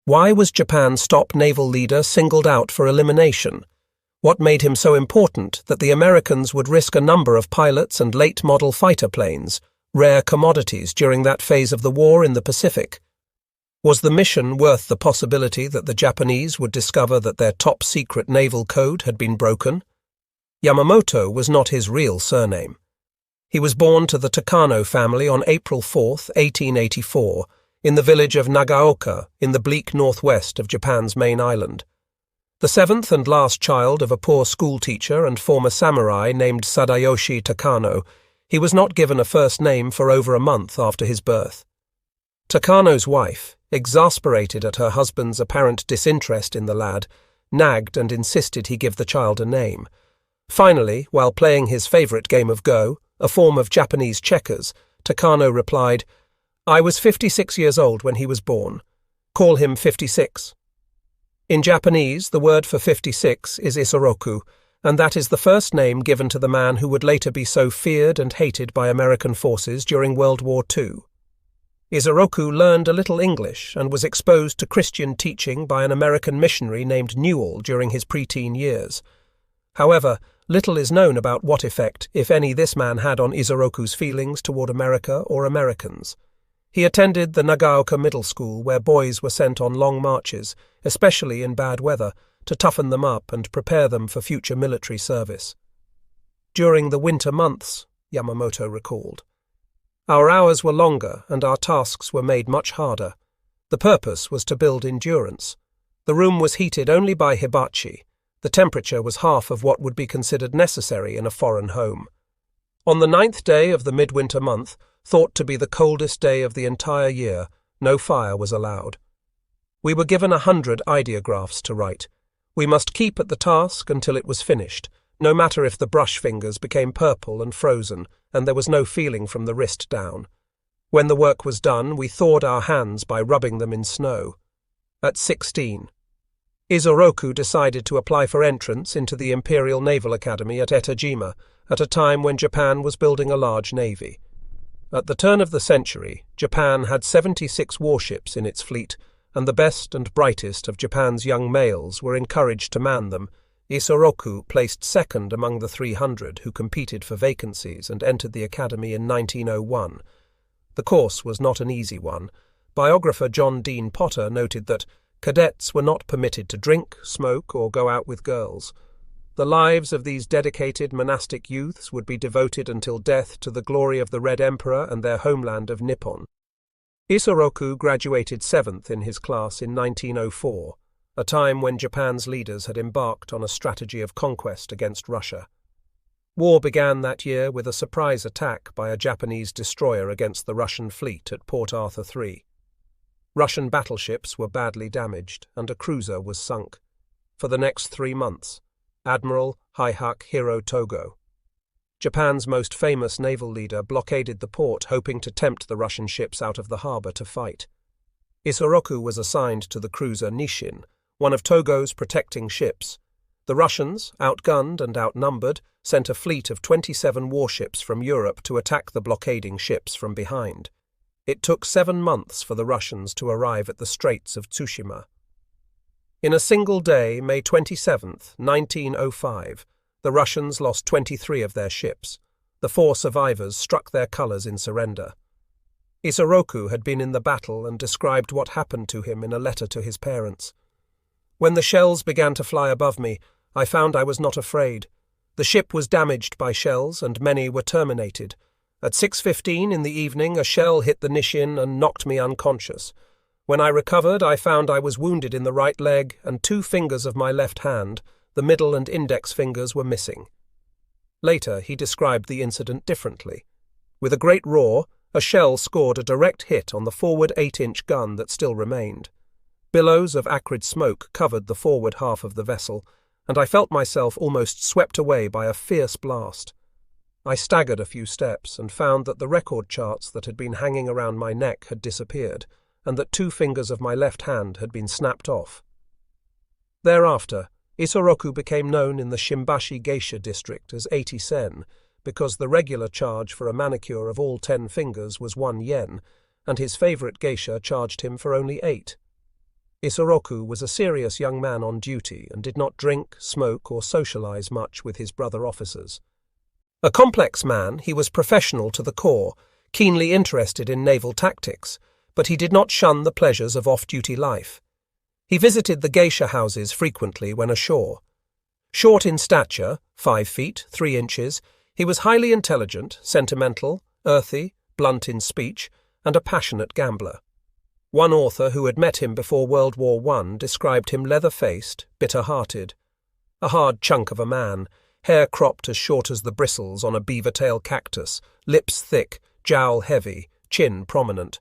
Why was Japan's top naval leader singled out for elimination? What made him so important that the Americans would risk a number of pilots and late-model fighter planes, rare commodities during that phase of the war in the Pacific? Was the mission worth the possibility that the Japanese would discover that their top-secret naval code had been broken? Yamamoto was not his real surname. He was born to the Takano family on April 4, 1884, in the village of Nagaoka in the bleak northwest of Japan's main island. The seventh and last child of a poor schoolteacher and former samurai named Sadayoshi Takano, he was not given a first name for over a month after his birth. Takano's wife, exasperated at her husband's apparent disinterest in the lad, nagged and insisted he give the child a name. Finally, while playing his favorite game of Go, a form of Japanese checkers, Takano replied, "I was 56 years old when he was born. Call him 56. In Japanese, the word for 56 is Isoroku, and that is the first name given to the man who would later be so feared and hated by American forces during World War II. Isoroku learned a little English and was exposed to Christian teaching by an American missionary named Newell during his preteen years. However, little is known about what effect, if any, this man had on Isoroku's feelings toward America or Americans. He attended the Nagaoka Middle School, where boys were sent on long marches, especially in bad weather, to toughen them up and prepare them for future military service. During the winter months, Yamamoto recalled, our hours were longer and our tasks were made much harder. The purpose was to build endurance. The room was heated only by hibachi. The temperature was half of what would be considered necessary in a foreign home. On the 9th day of the midwinter month, thought to be the coldest day of the entire year, no fire was allowed. We were given 100 ideographs to write. We must keep at the task until it was finished, no matter if the brush fingers became purple and frozen, and there was no feeling from the wrist down. When the work was done, we thawed our hands by rubbing them in snow. At 16, Isoroku decided to apply for entrance into the Imperial Naval Academy at Etajima at a time when Japan was building a large navy. At the turn of the century, Japan had 76 warships in its fleet, and the best and brightest of Japan's young males were encouraged to man them. Isoroku placed second among the 300 who competed for vacancies and entered the academy in 1901. The course was not an easy one. Biographer John Dean Potter noted that cadets were not permitted to drink, smoke, or go out with girls. The lives of these dedicated monastic youths would be devoted until death to the glory of the Red Emperor and their homeland of Nippon. Isoroku graduated 7th in his class in 1904, a time when Japan's leaders had embarked on a strategy of conquest against Russia. War began that year with a surprise attack by a Japanese destroyer against the Russian fleet at Port Arthur III. Russian battleships were badly damaged, and a cruiser was sunk. For the next 3 months, Admiral Heihachi Togo, Japan's most famous naval leader, blockaded the port, hoping to tempt the Russian ships out of the harbour to fight. Isoroku was assigned to the cruiser Nishin, one of Togo's protecting ships. The Russians, outgunned and outnumbered, sent a fleet of 27 warships from Europe to attack the blockading ships from behind. It took 7 months for the Russians to arrive at the Straits of Tsushima. In a single day, May 27, 1905, the Russians lost 23 of their ships. The 4 survivors struck their colours in surrender. Isoroku had been in the battle and described what happened to him in a letter to his parents. When the shells began to fly above me, I found I was not afraid. The ship was damaged by shells and many were terminated. At 6:15 in the evening, a shell hit the Nishin and knocked me unconscious. When I recovered, I found I was wounded in the right leg and 2 fingers of my left hand, the middle and index fingers, were missing. Later, he described the incident differently. With a great roar, a shell scored a direct hit on the forward 8-inch gun that still remained. Billows of acrid smoke covered the forward half of the vessel, and I felt myself almost swept away by a fierce blast. I staggered a few steps and found that the record charts that had been hanging around my neck had disappeared, and that 2 fingers of my left hand had been snapped off. Thereafter, Isoroku became known in the Shimbashi geisha district as 80 sen, because the regular charge for a manicure of all 10 fingers was 1 yen, and his favorite geisha charged him for only 8. Isoroku was a serious young man on duty and did not drink, smoke, or socialize much with his brother officers. A complex man, he was professional to the core, keenly interested in naval tactics, but he did not shun the pleasures of off-duty life. He visited the geisha houses frequently when ashore. Short in stature, 5 feet, 3 inches, he was highly intelligent, sentimental, earthy, blunt in speech, and a passionate gambler. One author who had met him before World War I described him leather-faced, bitter-hearted. A hard chunk of a man, hair cropped as short as the bristles on a beaver-tail cactus, lips thick, jowl heavy, chin prominent.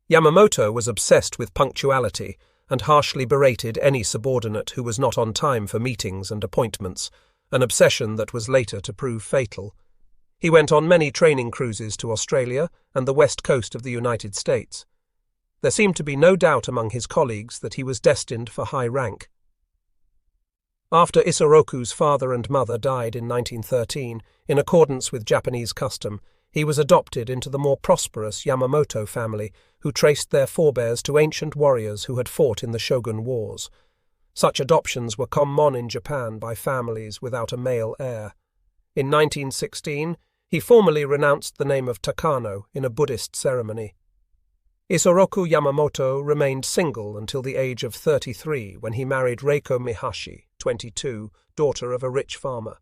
Yamamoto was obsessed with punctuality and harshly berated any subordinate who was not on time for meetings and appointments, an obsession that was later to prove fatal. He went on many training cruises to Australia and the west coast of the United States. There seemed to be no doubt among his colleagues that he was destined for high rank. After Isoroku's father and mother died in 1913, in accordance with Japanese custom, he was adopted into the more prosperous Yamamoto family, who traced their forebears to ancient warriors who had fought in the Shogun Wars. Such adoptions were common in Japan by families without a male heir. In 1916, he formally renounced the name of Takano in a Buddhist ceremony. Isoroku Yamamoto remained single until the age of 33 when he married Reiko Mihashi, 22, daughter of a rich farmer.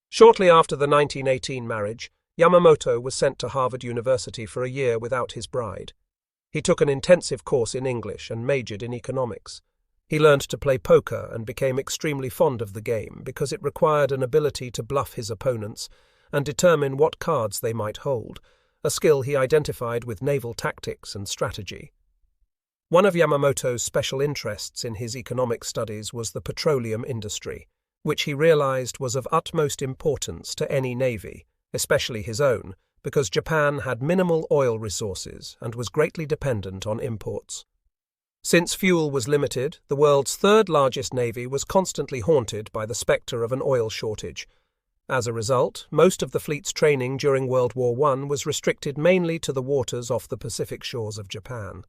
Shortly after the 1918 marriage, Yamamoto was sent to Harvard University for a year without his bride. He took an intensive course in English and majored in economics. He learned to play poker and became extremely fond of the game because it required an ability to bluff his opponents and determine what cards they might hold, a skill he identified with naval tactics and strategy. One of Yamamoto's special interests in his economic studies was the petroleum industry, which he realized was of utmost importance to any navy, especially his own, because Japan had minimal oil resources and was greatly dependent on imports. Since fuel was limited, the world's third-largest navy was constantly haunted by the spectre of an oil shortage. As a result, most of the fleet's training during World War I was restricted mainly to the waters off the Pacific shores of Japan.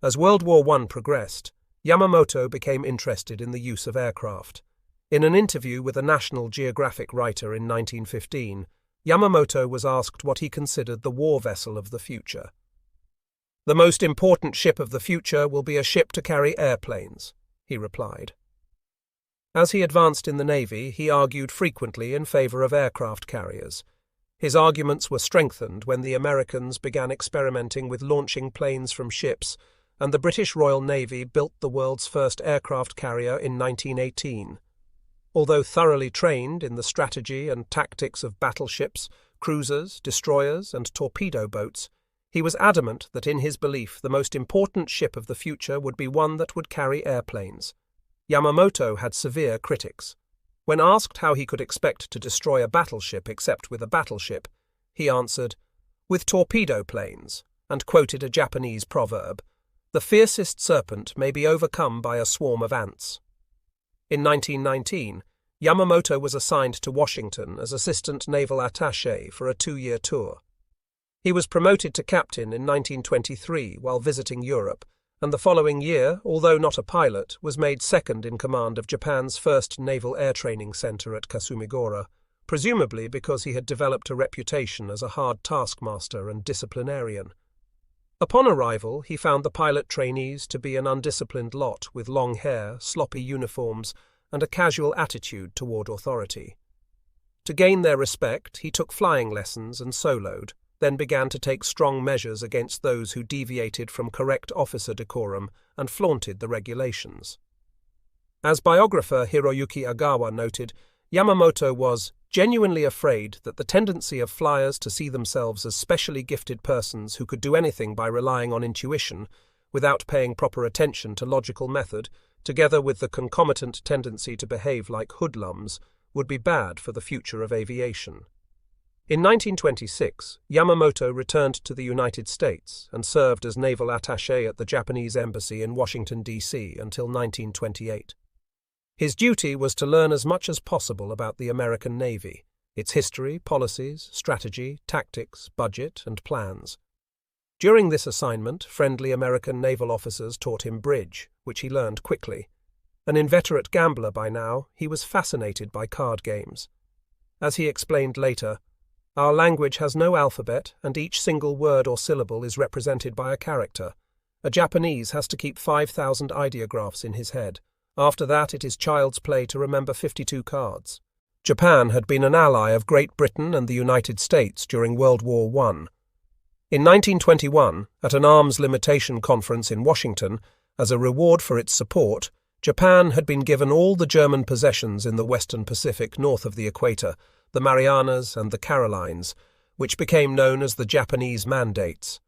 As World War I progressed, Yamamoto became interested in the use of aircraft. In an interview with a National Geographic writer in 1915, Yamamoto was asked what he considered the war vessel of the future. "The most important ship of the future will be a ship to carry airplanes," he replied. As he advanced in the Navy, he argued frequently in favor of aircraft carriers. His arguments were strengthened when the Americans began experimenting with launching planes from ships, and the British Royal Navy built the world's first aircraft carrier in 1918. Although thoroughly trained in the strategy and tactics of battleships, cruisers, destroyers, and torpedo boats, he was adamant that in his belief the most important ship of the future would be one that would carry airplanes. Yamamoto had severe critics. When asked how he could expect to destroy a battleship except with a battleship, he answered, "With torpedo planes," and quoted a Japanese proverb, "The fiercest serpent may be overcome by a swarm of ants." In 1919, Yamamoto was assigned to Washington as Assistant Naval Attaché for a 2-year tour. He was promoted to captain in 1923 while visiting Europe, and the following year, although not a pilot, was made second in command of Japan's first naval air training center at Kasumigora, presumably because he had developed a reputation as a hard taskmaster and disciplinarian. Upon arrival, he found the pilot trainees to be an undisciplined lot with long hair, sloppy uniforms, and a casual attitude toward authority. To gain their respect, he took flying lessons and soloed, then began to take strong measures against those who deviated from correct officer decorum and flaunted the regulations. As biographer Hiroyuki Agawa noted, Yamamoto was genuinely afraid that the tendency of flyers to see themselves as specially gifted persons who could do anything by relying on intuition, without paying proper attention to logical method, together with the concomitant tendency to behave like hoodlums, would be bad for the future of aviation. In 1926, Yamamoto returned to the United States and served as naval attaché at the Japanese embassy in Washington, D.C. until 1928. His duty was to learn as much as possible about the American Navy, its history, policies, strategy, tactics, budget, and plans. During this assignment, friendly American naval officers taught him bridge, which he learned quickly. An inveterate gambler by now, he was fascinated by card games. As he explained later, "Our language has no alphabet, and each single word or syllable is represented by a character. A Japanese has to keep 5,000 ideographs in his head. After that, it is child's play to remember 52 cards." Japan had been an ally of Great Britain and the United States during World War I. In 1921, at an arms limitation conference in Washington, as a reward for its support, Japan had been given all the German possessions in the Western Pacific north of the equator, the Marianas and the Carolines, which became known as the Japanese Mandates.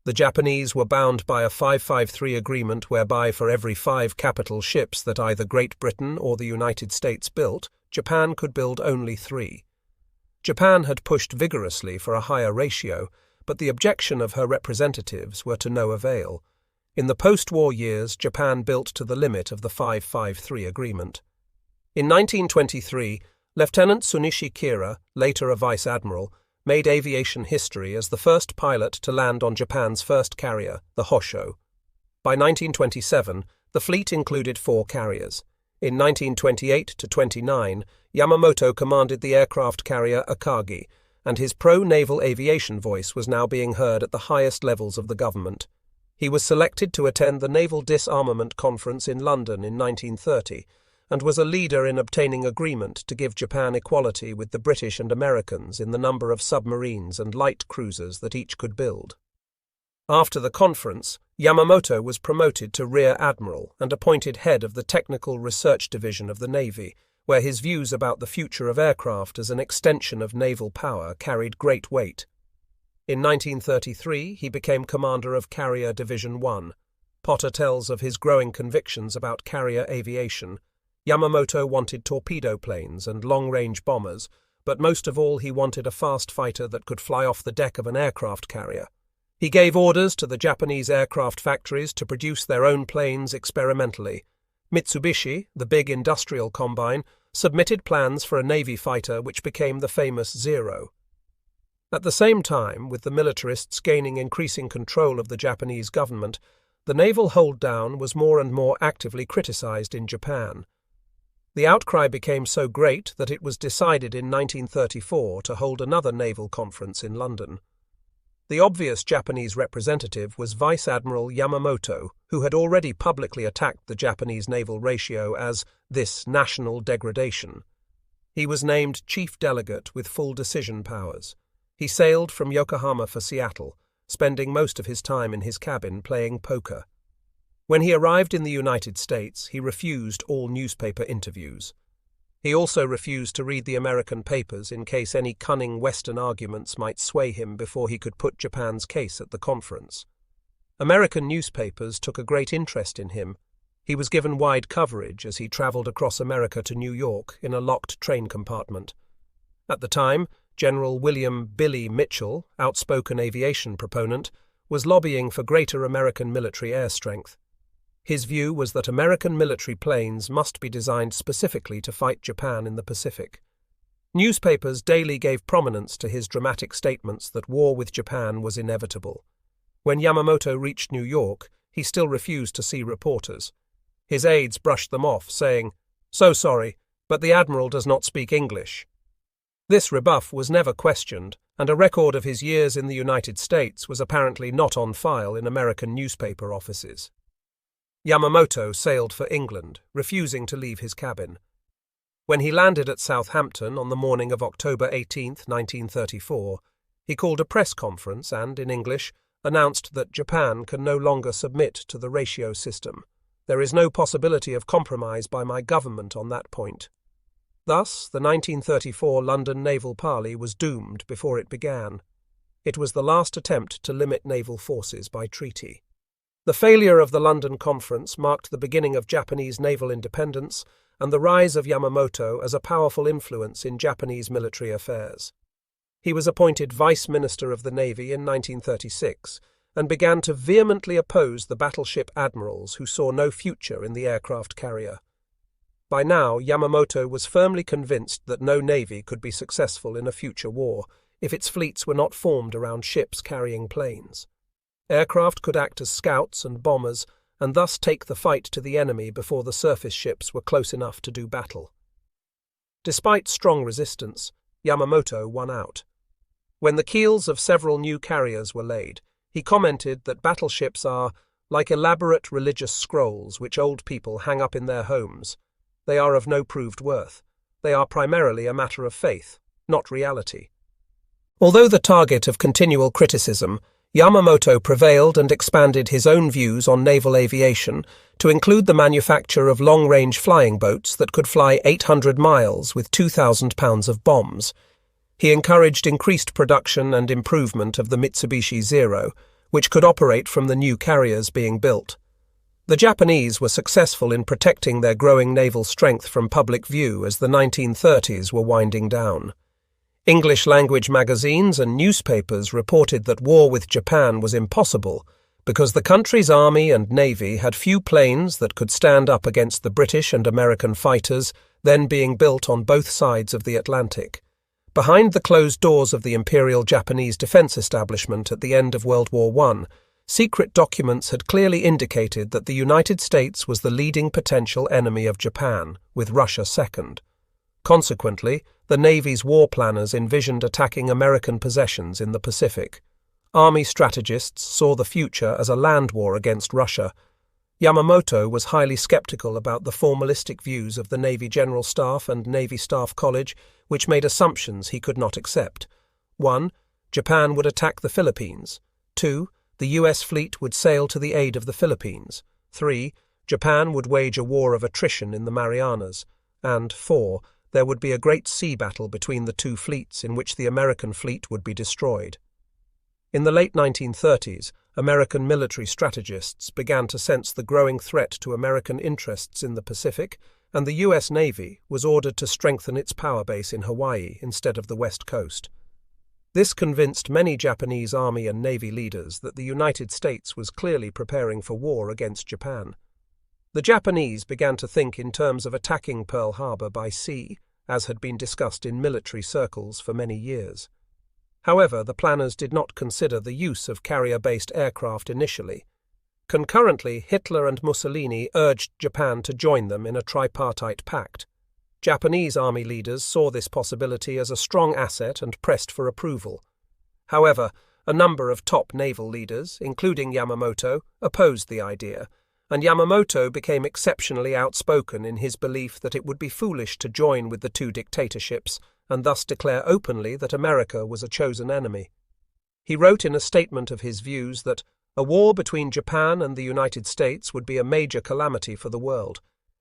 The Japanese were bound by a 553 agreement whereby for every 5 capital ships that either Great Britain or the United States built, Japan could build only 3. Japan had pushed vigorously for a higher ratio, but the objection of her representatives were to no avail. In the post-war years, Japan built to the limit of the 553 agreement. In 1923, Lieutenant Sunichi Kira, later a vice admiral, made aviation history as the first pilot to land on Japan's first carrier, the Hosho. By 1927, the fleet included 4 carriers. In 1928-29, Yamamoto commanded the aircraft carrier Akagi, and his pro-naval aviation voice was now being heard at the highest levels of the government. He was selected to attend the Naval Disarmament Conference in London in 1930, and was a leader in obtaining agreement to give Japan equality with the British and Americans in the number of submarines and light cruisers that each could build. After the conference, Yamamoto was promoted to Rear Admiral and appointed head of the Technical Research Division of the Navy, where his views about the future of aircraft as an extension of naval power carried great weight. In 1933, he became commander of Carrier Division 1. Potter tells of his growing convictions about carrier aviation. Yamamoto wanted torpedo planes and long-range bombers, but most of all he wanted a fast fighter that could fly off the deck of an aircraft carrier. He gave orders to the Japanese aircraft factories to produce their own planes experimentally. Mitsubishi, the big industrial combine, submitted plans for a Navy fighter which became the famous Zero. At the same time, with the militarists gaining increasing control of the Japanese government, the naval hold-down was more and more actively criticized in Japan. The outcry became so great that it was decided in 1934 to hold another naval conference in London. The obvious Japanese representative was Vice Admiral Yamamoto, who had already publicly attacked the Japanese naval ratio as this national degradation. He was named chief delegate with full decision powers. He sailed from Yokohama for Seattle, spending most of his time in his cabin playing poker. When he arrived in the United States, he refused all newspaper interviews. He also refused to read the American papers in case any cunning Western arguments might sway him before he could put Japan's case at the conference. American newspapers took a great interest in him. He was given wide coverage as he traveled across America to New York in a locked train compartment. At the time, General William "Billy" Mitchell, outspoken aviation proponent, was lobbying for greater American military air strength. His view was that American military planes must be designed specifically to fight Japan in the Pacific. Newspapers daily gave prominence to his dramatic statements that war with Japan was inevitable. When Yamamoto reached New York, he still refused to see reporters. His aides brushed them off, saying, "So sorry, but the Admiral does not speak English." This rebuff was never questioned, and a record of his years in the United States was apparently not on file in American newspaper offices. Yamamoto sailed for England, refusing to leave his cabin. When he landed at Southampton on the morning of October 18, 1934, he called a press conference and, in English, announced that Japan can no longer submit to the ratio system. There is no possibility of compromise by my government on that point. Thus, the 1934 London Naval Parley was doomed before it began. It was the last attempt to limit naval forces by treaty. The failure of the London Conference marked the beginning of Japanese naval independence and the rise of Yamamoto as a powerful influence in Japanese military affairs. He was appointed Vice Minister of the Navy in 1936 and began to vehemently oppose the battleship admirals who saw no future in the aircraft carrier. By now, Yamamoto was firmly convinced that no navy could be successful in a future war if its fleets were not formed around ships carrying planes. Aircraft could act as scouts and bombers and thus take the fight to the enemy before the surface ships were close enough to do battle. Despite strong resistance, Yamamoto won out. When the keels of several new carriers were laid, he commented that battleships are like elaborate religious scrolls which old people hang up in their homes. They are of no proved worth. They are primarily a matter of faith, not reality. Although the target of continual criticism, Yamamoto prevailed and expanded his own views on naval aviation to include the manufacture of long-range flying boats that could fly 800 miles with 2,000 pounds of bombs. He encouraged increased production and improvement of the Mitsubishi Zero, which could operate from the new carriers being built. The Japanese were successful in protecting their growing naval strength from public view as the 1930s were winding down. English-language magazines and newspapers reported that war with Japan was impossible because the country's army and navy had few planes that could stand up against the British and American fighters then being built on both sides of the Atlantic. Behind the closed doors of the Imperial Japanese defense establishment at the end of World War I, secret documents had clearly indicated that the United States was the leading potential enemy of Japan, with Russia second. Consequently, the Navy's war planners envisioned attacking American possessions in the Pacific. Army strategists saw the future as a land war against Russia. Yamamoto was highly skeptical about the formalistic views of the Navy General Staff and Navy Staff College, which made assumptions he could not accept. 1. Japan would attack the Philippines. 2. The U.S. fleet would sail to the aid of the Philippines. 3. Japan would wage a war of attrition in the Marianas. And 4. There would be a great sea battle between the two fleets in which the American fleet would be destroyed. In the late 1930s, American military strategists began to sense the growing threat to American interests in the Pacific, and the U.S. Navy was ordered to strengthen its power base in Hawaii instead of the West Coast. This convinced many Japanese Army and Navy leaders that the United States was clearly preparing for war against Japan. The Japanese began to think in terms of attacking Pearl Harbor by sea, as had been discussed in military circles for many years. However, the planners did not consider the use of carrier-based aircraft initially. Concurrently, Hitler and Mussolini urged Japan to join them in a tripartite pact. Japanese army leaders saw this possibility as a strong asset and pressed for approval. However, a number of top naval leaders, including Yamamoto, opposed the idea, and Yamamoto became exceptionally outspoken in his belief that it would be foolish to join with the two dictatorships and thus declare openly that America was a chosen enemy. He wrote in a statement of his views that a war between Japan and the United States would be a major calamity for the world,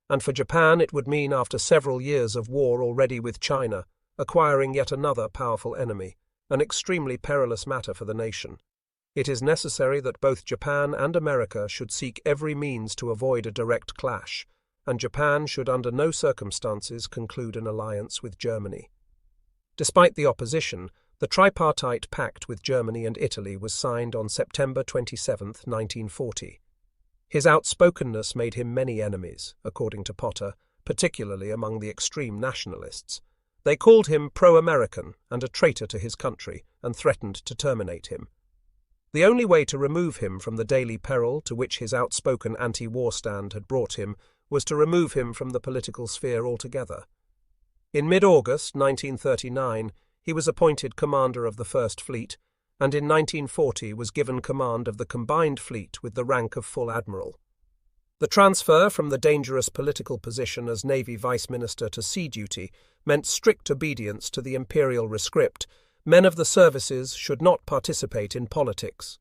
and for Japan it would mean, after several years of war already with China, acquiring yet another powerful enemy, an extremely perilous matter for the nation. It is necessary that both Japan and America should seek every means to avoid a direct clash, and Japan should under no circumstances conclude an alliance with Germany. Despite the opposition, the tripartite pact with Germany and Italy was signed on September 27, 1940. His outspokenness made him many enemies, according to Potter, particularly among the extreme nationalists. They called him pro-American and a traitor to his country, and threatened to terminate him. The only way to remove him from the daily peril to which his outspoken anti-war stand had brought him was to remove him from the political sphere altogether. In mid-August 1939, he was appointed commander of the First Fleet, and in 1940 was given command of the combined fleet with the rank of full admiral. The transfer from the dangerous political position as Navy Vice Minister to sea duty meant strict obedience to the imperial rescript. Men of the services should not participate in politics.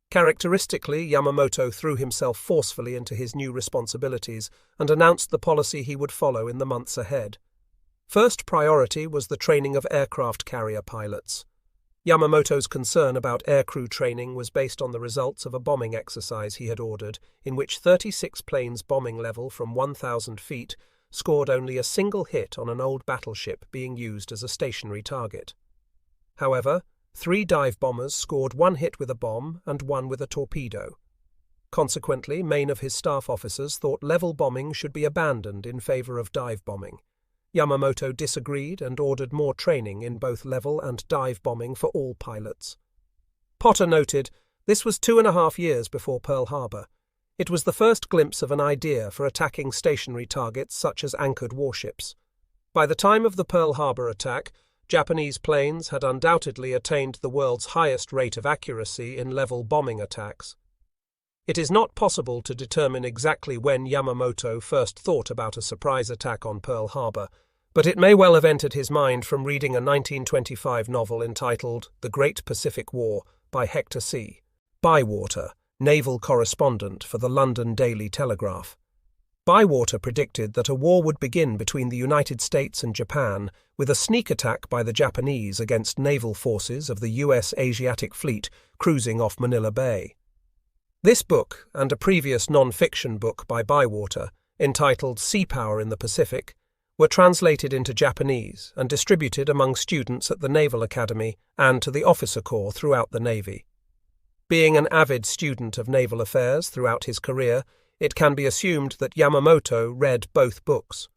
Characteristically, Yamamoto threw himself forcefully into his new responsibilities and announced the policy he would follow in the months ahead. First priority was the training of aircraft carrier pilots. Yamamoto's concern about aircrew training was based on the results of a bombing exercise he had ordered, in which 36 planes bombing level from 1,000 feet scored only a single hit on an old battleship being used as a stationary target. However, 3 dive bombers scored 1 hit with a bomb and 1 with a torpedo. Consequently, many of his staff officers thought level bombing should be abandoned in favor of dive bombing. Yamamoto disagreed and ordered more training in both level and dive bombing for all pilots. Potter noted, This was 2.5 years before Pearl Harbor. It was the first glimpse of an idea for attacking stationary targets such as anchored warships. By the time of the Pearl Harbor attack, Japanese planes had undoubtedly attained the world's highest rate of accuracy in level bombing attacks. It is not possible to determine exactly when Yamamoto first thought about a surprise attack on Pearl Harbor, but it may well have entered his mind from reading a 1925 novel entitled The Great Pacific War by Hector C. Bywater, naval correspondent for the London Daily Telegraph. Bywater predicted that a war would begin between the United States and Japan with a sneak attack by the Japanese against naval forces of the U.S. Asiatic Fleet cruising off Manila Bay. This book, and a previous non-fiction book by Bywater, entitled Sea Power in the Pacific, were translated into Japanese and distributed among students at the Naval Academy and to the officer corps throughout the Navy. Being an avid student of naval affairs throughout his career, it can be assumed that Yamamoto read both books.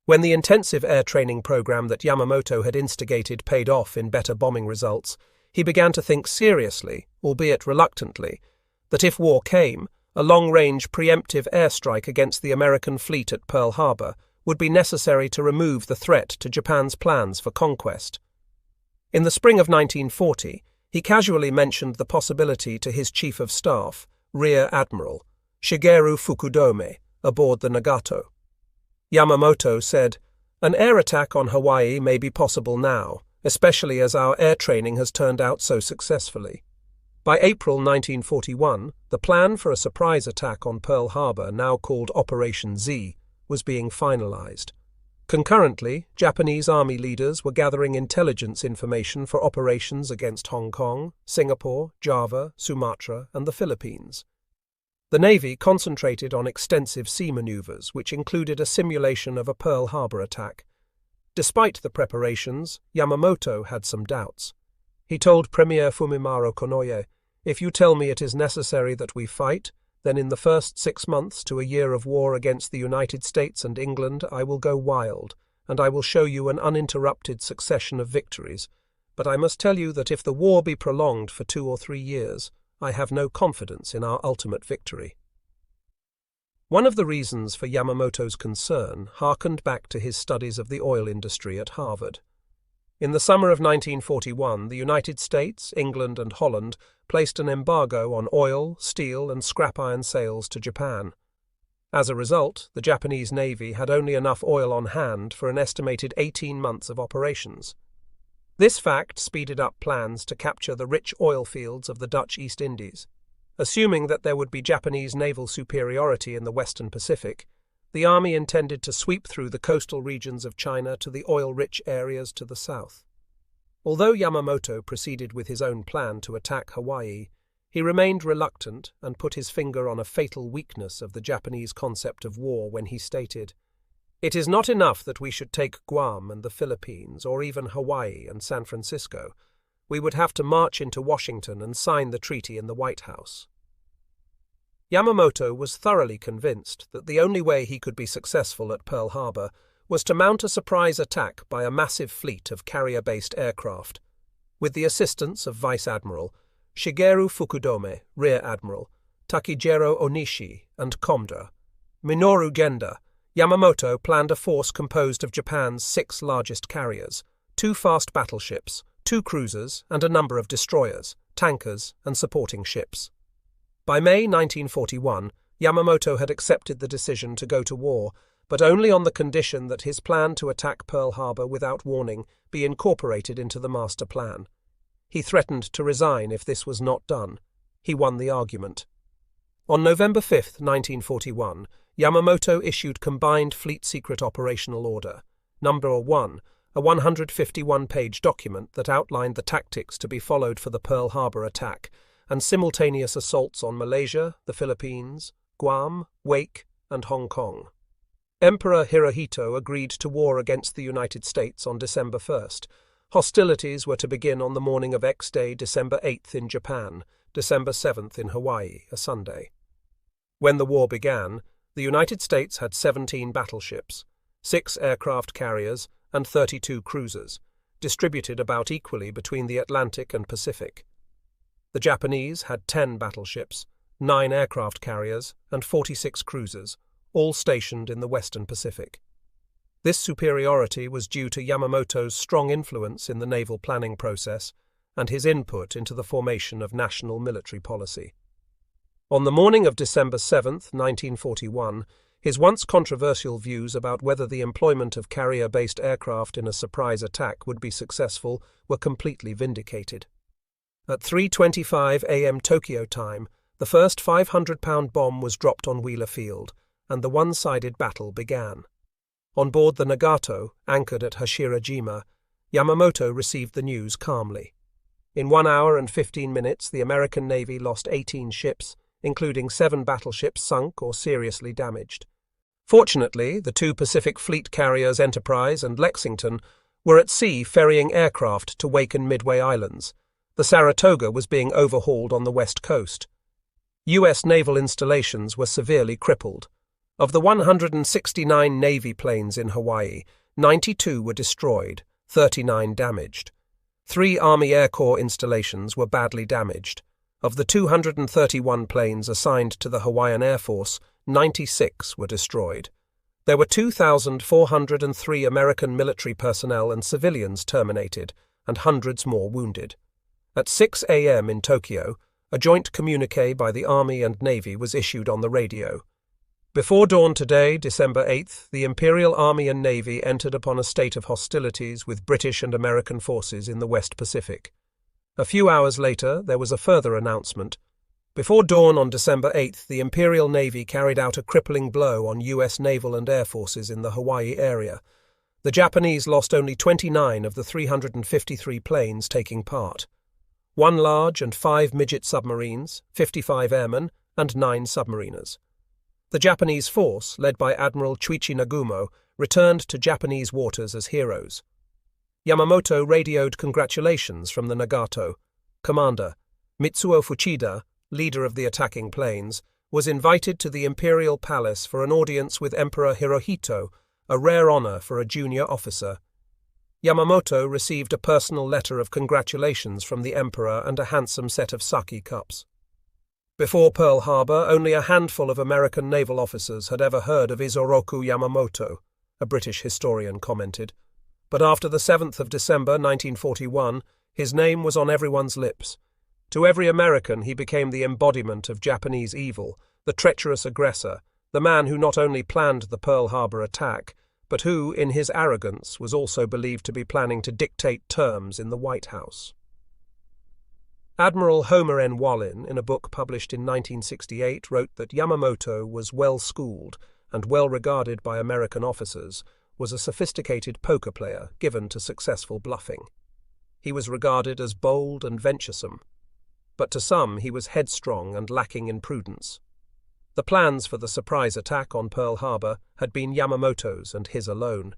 When the intensive air training program that Yamamoto had instigated paid off in better bombing results, he began to think seriously, albeit reluctantly, that if war came, a long-range preemptive airstrike against the American fleet at Pearl Harbor would be necessary to remove the threat to Japan's plans for conquest. In the spring of 1940, he casually mentioned the possibility to his chief of staff, Rear Admiral Shigeru Fukudome, aboard the Nagato. Yamamoto said, "An air attack on Hawaii may be possible now, especially as our air training has turned out so successfully." By April 1941, the plan for a surprise attack on Pearl Harbor, now called Operation Z, was being finalized. Concurrently, Japanese army leaders were gathering intelligence information for operations against Hong Kong, Singapore, Java, Sumatra, and the Philippines. The Navy concentrated on extensive sea maneuvers, which included a simulation of a Pearl Harbor attack. Despite the preparations, Yamamoto had some doubts. He told Premier Fumimaro Konoye, "If you tell me it is necessary that we fight, then in the first 6 months to a year of war against the United States and England I will go wild, and I will show you an uninterrupted succession of victories. But I must tell you that if the war be prolonged for 2 or 3 years, I have no confidence in our ultimate victory." One of the reasons for Yamamoto's concern harkened back to his studies of the oil industry at Harvard. In the summer of 1941, the United States, England, and Holland placed an embargo on oil, steel, and scrap iron sales to Japan. As a result, the Japanese Navy had only enough oil on hand for an estimated 18 months of operations. This fact speeded up plans to capture the rich oil fields of the Dutch East Indies. Assuming that there would be Japanese naval superiority in the Western Pacific, the army intended to sweep through the coastal regions of China to the oil-rich areas to the south. Although Yamamoto proceeded with his own plan to attack Hawaii, he remained reluctant and put his finger on a fatal weakness of the Japanese concept of war when he stated, "It is not enough that we should take Guam and the Philippines, or even Hawaii and San Francisco. We would have to march into Washington and sign the treaty in the White House." Yamamoto was thoroughly convinced that the only way he could be successful at Pearl Harbor was to mount a surprise attack by a massive fleet of carrier-based aircraft. With the assistance of Vice Admiral Shigeru Fukudome, Rear Admiral, Takejiro Onishi, and Commodore Minoru Genda, Yamamoto planned a force composed of Japan's 6 largest carriers, 2 fast battleships, 2 cruisers, and a number of destroyers, tankers, and supporting ships. By May 1941, Yamamoto had accepted the decision to go to war, but only on the condition that his plan to attack Pearl Harbor without warning be incorporated into the master plan. He threatened to resign if this was not done. He won the argument. On November 5, 1941, Yamamoto issued Combined Fleet Secret Operational Order, Number 1, a 151-page document that outlined the tactics to be followed for the Pearl Harbor attack, and simultaneous assaults on Malaysia, the Philippines, Guam, Wake, and Hong Kong. Emperor Hirohito agreed to war against the United States on December 1st. Hostilities were to begin on the morning of X Day, December 8th in Japan, December 7th in Hawaii, a Sunday. When the war began, the United States had 17 battleships, 6 aircraft carriers, and 32 cruisers, distributed about equally between the Atlantic and Pacific. The Japanese had 10 battleships, 9 aircraft carriers, and 46 cruisers, all stationed in the Western Pacific. This superiority was due to Yamamoto's strong influence in the naval planning process and his input into the formation of national military policy. On the morning of December 7, 1941, his once controversial views about whether the employment of carrier-based aircraft in a surprise attack would be successful were completely vindicated. At 3:25 a.m. Tokyo time, the first 500-pound bomb was dropped on Wheeler Field, and the one-sided battle began. On board the Nagato, anchored at Hashirajima, Yamamoto received the news calmly. In 1 hour and 15 minutes, the American Navy lost 18 ships, including 7 battleships sunk or seriously damaged. Fortunately, the 2 Pacific Fleet carriers Enterprise and Lexington were at sea ferrying aircraft to Wake and Midway Islands. The Saratoga was being overhauled on the west coast. U.S. naval installations were severely crippled. Of the 169 Navy planes in Hawaii, 92 were destroyed, 39 damaged. 3 Army Air Corps installations were badly damaged. Of the 231 planes assigned to the Hawaiian Air Force, 96 were destroyed. There were 2,403 American military personnel and civilians terminated, and hundreds more wounded. At 6 a.m. in Tokyo, a joint communiqué by the Army and Navy was issued on the radio. Before dawn today, December 8th, the Imperial Army and Navy entered upon a state of hostilities with British and American forces in the West Pacific. A few hours later, there was a further announcement. Before dawn on December 8th, the Imperial Navy carried out a crippling blow on U.S. naval and air forces in the Hawaii area. The Japanese lost only 29 of the 353 planes taking part. 1 large and 5 midget submarines, 55 airmen, and 9 submariners. The Japanese force, led by Admiral Chuichi Nagumo, returned to Japanese waters as heroes. Yamamoto radioed congratulations from the Nagato. Commander Mitsuo Fuchida, leader of the attacking planes, was invited to the Imperial Palace for an audience with Emperor Hirohito, a rare honor for a junior officer. Yamamoto received a personal letter of congratulations from the Emperor and a handsome set of sake cups. Before Pearl Harbor, only a handful of American naval officers had ever heard of Isoroku Yamamoto, a British historian commented. But after the 7th of December 1941, his name was on everyone's lips. To every American he became the embodiment of Japanese evil, the treacherous aggressor, the man who not only planned the Pearl Harbor attack, but who, in his arrogance, was also believed to be planning to dictate terms in the White House. Admiral Homer N. Wallin, in a book published in 1968, wrote that Yamamoto was well-schooled and well-regarded by American officers, was a sophisticated poker player given to successful bluffing. He was regarded as bold and venturesome, but to some he was headstrong and lacking in prudence. The plans for the surprise attack on Pearl Harbor had been Yamamoto's and his alone.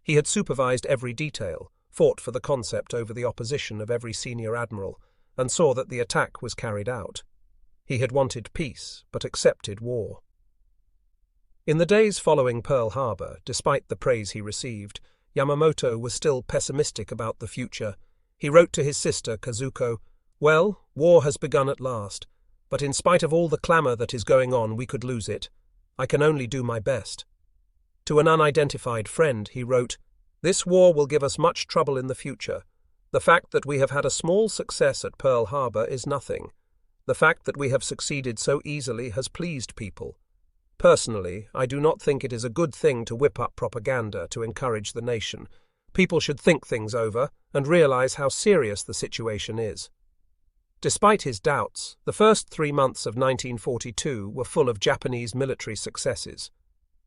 He had supervised every detail, fought for the concept over the opposition of every senior admiral, and saw that the attack was carried out. He had wanted peace, but accepted war. In the days following Pearl Harbor, despite the praise he received, Yamamoto was still pessimistic about the future. He wrote to his sister, Kazuko, "Well, war has begun at last, but in spite of all the clamor that is going on, we could lose it. I can only do my best." To an unidentified friend, he wrote, "This war will give us much trouble in the future. The fact that we have had a small success at Pearl Harbor is nothing. The fact that we have succeeded so easily has pleased people. Personally, I do not think it is a good thing to whip up propaganda to encourage the nation. People should think things over and realize how serious the situation is." Despite his doubts, the first 3 months of 1942 were full of Japanese military successes.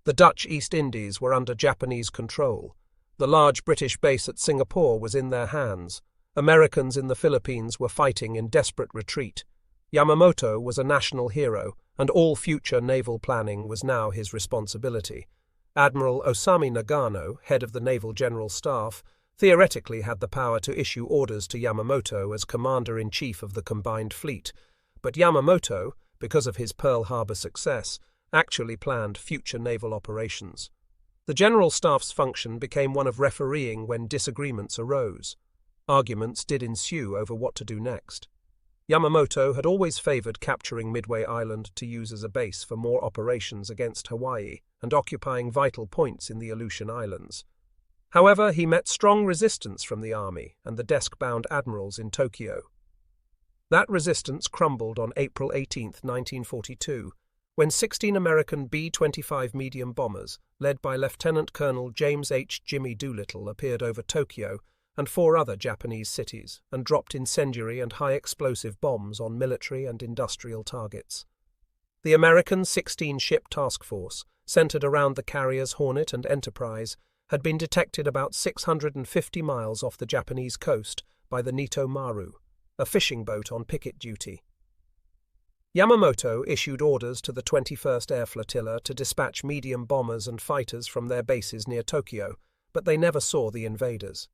The Dutch East Indies were under Japanese control. The large British base at Singapore was in their hands. Americans in the Philippines were fighting in desperate retreat. Yamamoto was a national hero, and all future naval planning was now his responsibility. Admiral Osami Nagano, head of the Naval General Staff, theoretically had the power to issue orders to Yamamoto as Commander-in-Chief of the combined fleet, but Yamamoto, because of his Pearl Harbor success, actually planned future naval operations. The General Staff's function became one of refereeing when disagreements arose. Arguments did ensue over what to do next. Yamamoto had always favored capturing Midway Island to use as a base for more operations against Hawaii and occupying vital points in the Aleutian Islands. However, he met strong resistance from the army and the desk-bound admirals in Tokyo. That resistance crumbled on April 18, 1942, when 16 American B-25 medium bombers, led by Lieutenant Colonel James H. Jimmy Doolittle, appeared over Tokyo and 4 other Japanese cities and dropped incendiary and high-explosive bombs on military and industrial targets. The American 16-ship task force, centered around the carriers Hornet and Enterprise, had been detected about 650 miles off the Japanese coast by the Nito Maru, a fishing boat on picket duty. Yamamoto issued orders to the 21st Air Flotilla to dispatch medium bombers and fighters from their bases near Tokyo, but they never saw the invaders.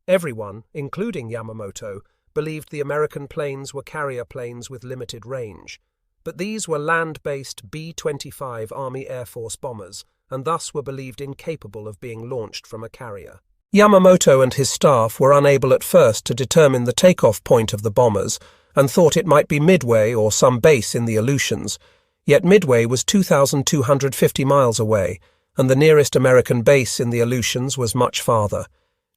Everyone, including Yamamoto, believed the American planes were carrier planes with limited range, but these were land-based B-25 Army Air Force bombers, and thus were believed incapable of being launched from a carrier. Yamamoto and his staff were unable at first to determine the takeoff point of the bombers and thought it might be Midway or some base in the Aleutians, yet Midway was 2,250 miles away, and the nearest American base in the Aleutians was much farther.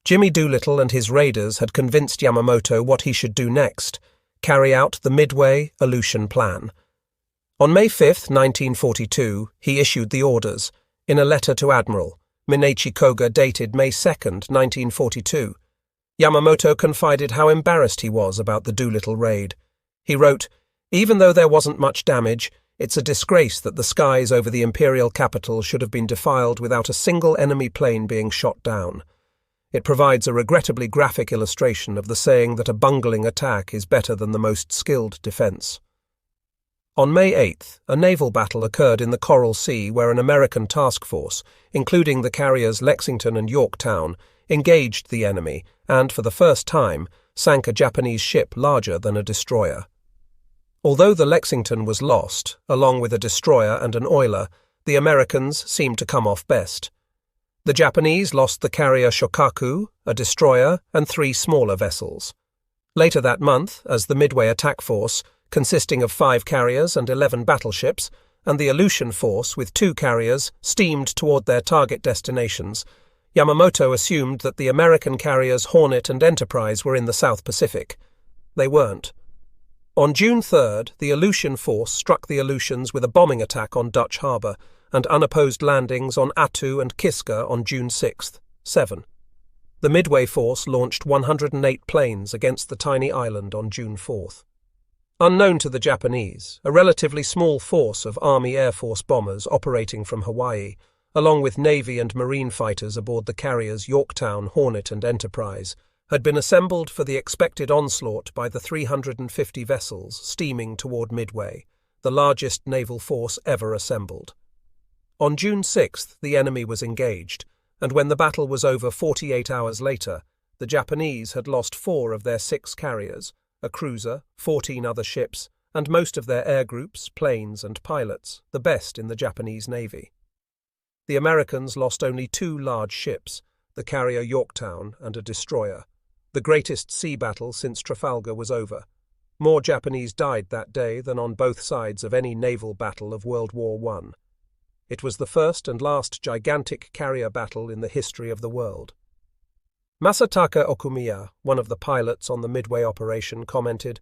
Jimmy Doolittle and his raiders had convinced Yamamoto what he should do next: carry out the Midway Aleutian Plan. On May 5, 1942, he issued the orders, in a letter to Admiral Minechi Koga dated May 2, 1942. Yamamoto confided how embarrassed he was about the Doolittle raid. He wrote, "Even though there wasn't much damage, it's a disgrace that the skies over the imperial capital should have been defiled without a single enemy plane being shot down. It provides a regrettably graphic illustration of the saying that a bungling attack is better than the most skilled defense." On May 8th, a naval battle occurred in the Coral Sea where an American task force, including the carriers Lexington and Yorktown, engaged the enemy and, for the first time, sank a Japanese ship larger than a destroyer. Although the Lexington was lost, along with a destroyer and an oiler, the Americans seemed to come off best. The Japanese lost the carrier Shokaku, a destroyer, and 3 smaller vessels. Later that month, as the Midway attack force, consisting of 5 carriers and 11 battleships, and the Aleutian force with 2 carriers steamed toward their target destinations, Yamamoto assumed that the American carriers Hornet and Enterprise were in the South Pacific. They weren't. On June 3rd, the Aleutian force struck the Aleutians with a bombing attack on Dutch Harbour and unopposed landings on Attu and Kiska on June 6th, 7. The Midway force launched 108 planes against the tiny island on June 4th. Unknown to the Japanese, a relatively small force of Army Air Force bombers operating from Hawaii, along with Navy and Marine fighters aboard the carriers Yorktown, Hornet and Enterprise, had been assembled for the expected onslaught by the 350 vessels steaming toward Midway, the largest naval force ever assembled. On June 6th, the enemy was engaged, and when the battle was over 48 hours later, the Japanese had lost 4 of their 6 carriers, a cruiser, 14 other ships, and most of their air groups, planes and pilots, the best in the Japanese Navy. The Americans lost only 2 large ships, the carrier Yorktown and a destroyer. The greatest sea battle since Trafalgar was over. More Japanese died that day than on both sides of any naval battle of World War I. It was the first and last gigantic carrier battle in the history of the world. Masataka Okumiya, one of the pilots on the Midway operation, commented,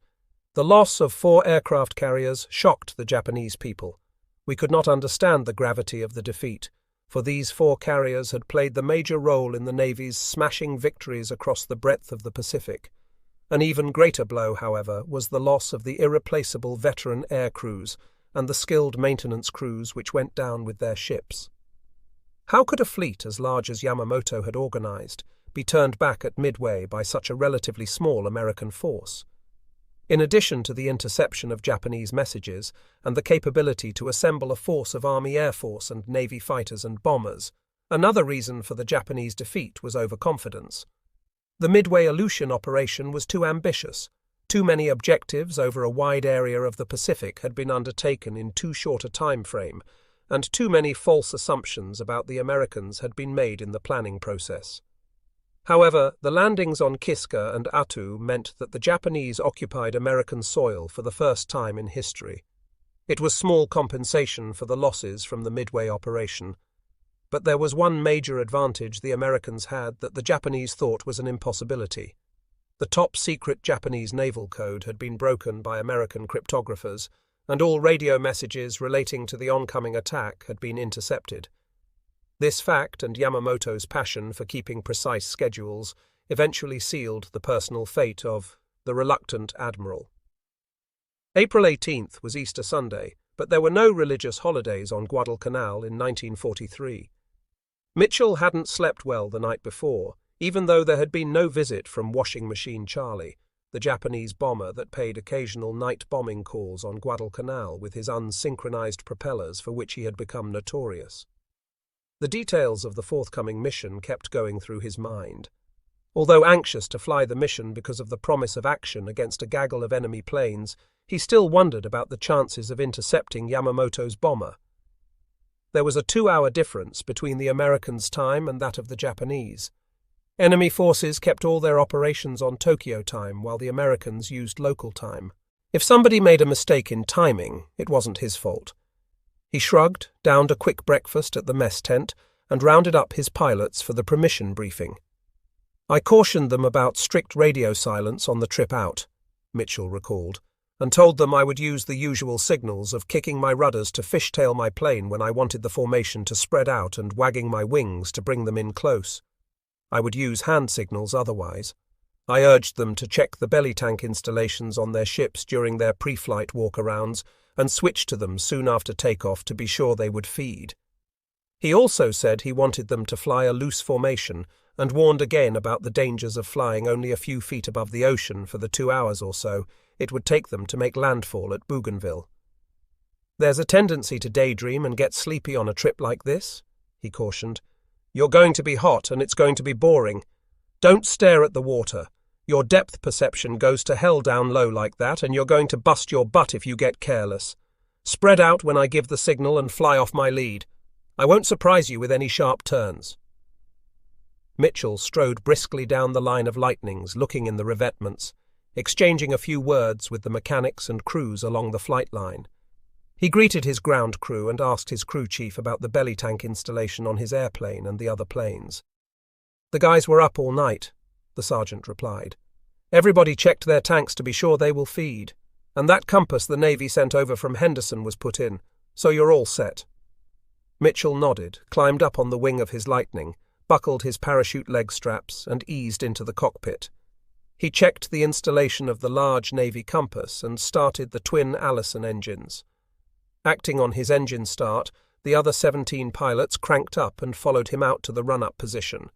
"The loss of 4 aircraft carriers shocked the Japanese people. We could not understand the gravity of the defeat, for these 4 carriers had played the major role in the Navy's smashing victories across the breadth of the Pacific. An even greater blow, however, was the loss of the irreplaceable veteran air crews and the skilled maintenance crews which went down with their ships." How could a fleet as large as Yamamoto had organized be turned back at Midway by such a relatively small American force? In addition to the interception of Japanese messages and the capability to assemble a force of Army Air Force and Navy fighters and bombers, another reason for the Japanese defeat was overconfidence. The Midway Aleutian operation was too ambitious. Too many objectives over a wide area of the Pacific had been undertaken in too short a time frame, and too many false assumptions about the Americans had been made in the planning process. However, the landings on Kiska and Attu meant that the Japanese occupied American soil for the first time in history. It was small compensation for the losses from the Midway operation, but there was one major advantage the Americans had that the Japanese thought was an impossibility. The top-secret Japanese naval code had been broken by American cryptographers, and all radio messages relating to the oncoming attack had been intercepted. This fact and Yamamoto's passion for keeping precise schedules eventually sealed the personal fate of the reluctant admiral. April 18th was Easter Sunday, but there were no religious holidays on Guadalcanal in 1943. Mitchell hadn't slept well the night before, even though there had been no visit from Washing Machine Charlie, the Japanese bomber that paid occasional night bombing calls on Guadalcanal with his unsynchronized propellers for which he had become notorious. The details of the forthcoming mission kept going through his mind. Although anxious to fly the mission because of the promise of action against a gaggle of enemy planes, he still wondered about the chances of intercepting Yamamoto's bomber. There was a 2-hour difference between the Americans' time and that of the Japanese. Enemy forces kept all their operations on Tokyo time while the Americans used local time. If somebody made a mistake in timing, it wasn't his fault. He shrugged, downed a quick breakfast at the mess tent, and rounded up his pilots for the permission briefing. "I cautioned them about strict radio silence on the trip out," Mitchell recalled, "and told them I would use the usual signals of kicking my rudders to fishtail my plane when I wanted the formation to spread out and wagging my wings to bring them in close. I would use hand signals otherwise. I urged them to check the belly tank installations on their ships during their pre-flight walk-arounds and switch to them soon after takeoff to be sure they would feed. He also said he wanted them to fly a loose formation and warned again about the dangers of flying only a few feet above the ocean for the 2 hours or so it would take them to make landfall at Bougainville. There's a tendency to daydream and get sleepy on a trip like this," he cautioned. "You're going to be hot and it's going to be boring. Don't stare at the water. Your depth perception goes to hell down low like that, and you're going to bust your butt if you get careless. Spread out when I give the signal and fly off my lead. I won't surprise you with any sharp turns." Mitchell strode briskly down the line of lightnings, looking in the revetments, exchanging a few words with the mechanics and crews along the flight line. He greeted his ground crew and asked his crew chief about the belly tank installation on his airplane and the other planes. "The guys were up all night," the sergeant replied. "Everybody checked their tanks to be sure they will feed, and that compass the Navy sent over from Henderson was put in, so you're all set." Mitchell nodded, climbed up on the wing of his Lightning, buckled his parachute leg straps, and eased into the cockpit. He checked the installation of the large Navy compass and started the twin Allison engines. Acting on his engine start, the other 17 pilots cranked up and followed him out to the run-up position.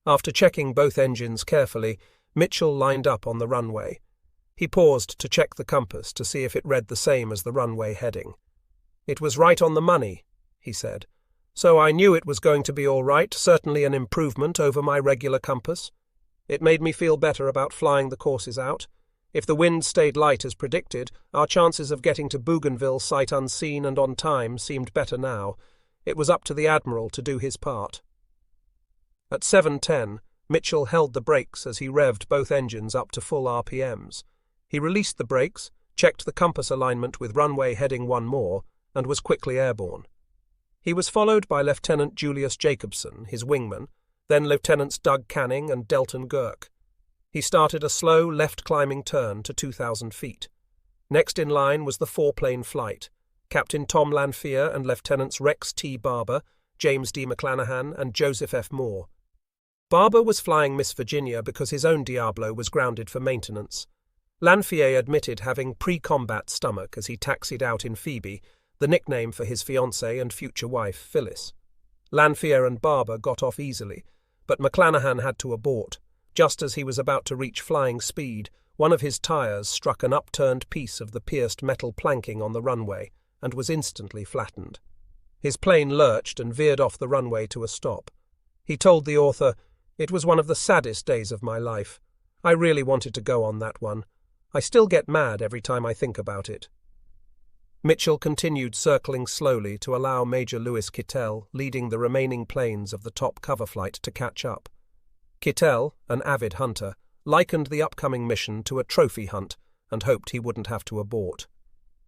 After checking both engines carefully, Mitchell lined up on the runway. He paused to check the compass to see if it read the same as the runway heading. "It was right on the money," he said. "So I knew it was going to be all right, certainly an improvement over my regular compass. It made me feel better about flying the courses out. If the wind stayed light as predicted, our chances of getting to Bougainville sight unseen and on time seemed better now. It was up to the Admiral to do his part." At 7:10, Mitchell held the brakes as he revved both engines up to full RPMs. He released the brakes, checked the compass alignment with runway heading 1 more, and was quickly airborne. He was followed by Lieutenant Julius Jacobson, his wingman, then Lieutenants Doug Canning and Delton Girk. He started a slow left-climbing turn to 2,000 feet. Next in line was the 4-plane flight, Captain Tom Lanphier and Lieutenants Rex T. Barber, James D. McClanahan, and Joseph F. Moore. Barber was flying Miss Virginia because his own Diablo was grounded for maintenance. Lanphier admitted having pre-combat stomach as he taxied out in Phoebe, the nickname for his fiancée and future wife, Phyllis. Lanphier and Barber got off easily, but McClanahan had to abort. Just as he was about to reach flying speed, one of his tires struck an upturned piece of the pierced metal planking on the runway and was instantly flattened. His plane lurched and veered off the runway to a stop. He told the author, "It was one of the saddest days of my life. I really wanted to go on that one. I still get mad every time I think about it." Mitchell continued circling slowly to allow Major Louis Kittel, leading the remaining planes of the top cover flight, to catch up. Kittel, an avid hunter, likened the upcoming mission to a trophy hunt and hoped he wouldn't have to abort.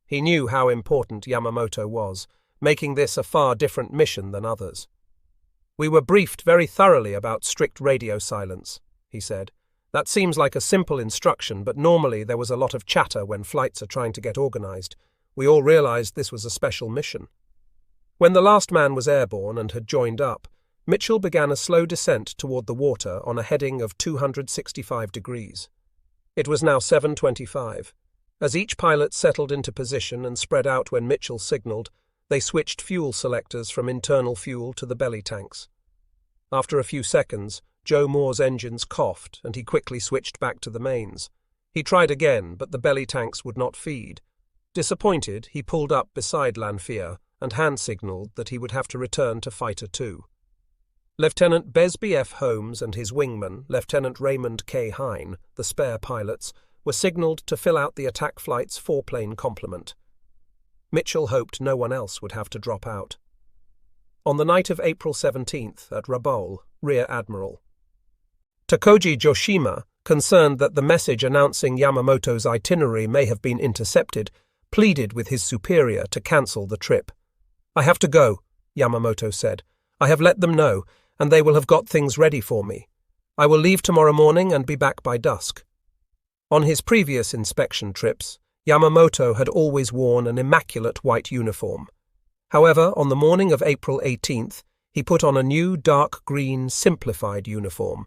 He knew how important Yamamoto was, making this a far different mission than others. "We were briefed very thoroughly about strict radio silence," he said. "That seems like a simple instruction, but normally there was a lot of chatter when flights are trying to get organized. We all realized this was a special mission." When the last man was airborne and had joined up, Mitchell began a slow descent toward the water on a heading of 265 degrees. It was now 7:25. As each pilot settled into position and spread out when Mitchell signaled, they switched fuel selectors from internal fuel to the belly tanks. After a few seconds, Joe Moore's engines coughed and he quickly switched back to the mains. He tried again, but the belly tanks would not feed. Disappointed, he pulled up beside Lanfear and hand-signaled that he would have to return to Fighter 2. Lieutenant Besby F. Holmes and his wingman, Lieutenant Raymond K. Hine, the spare pilots, were signaled to fill out the attack flight's four-plane complement. Mitchell hoped no one else would have to drop out. On the night of April 17th at Rabaul, Rear Admiral. Takoji Joshima, concerned that the message announcing Yamamoto's itinerary may have been intercepted, pleaded with his superior to cancel the trip. "I have to go," Yamamoto said. "I have let them know, and they will have got things ready for me. I will leave tomorrow morning and be back by dusk." On his previous inspection trips, Yamamoto had always worn an immaculate white uniform. However, on the morning of April 18th, he put on a new dark green simplified uniform.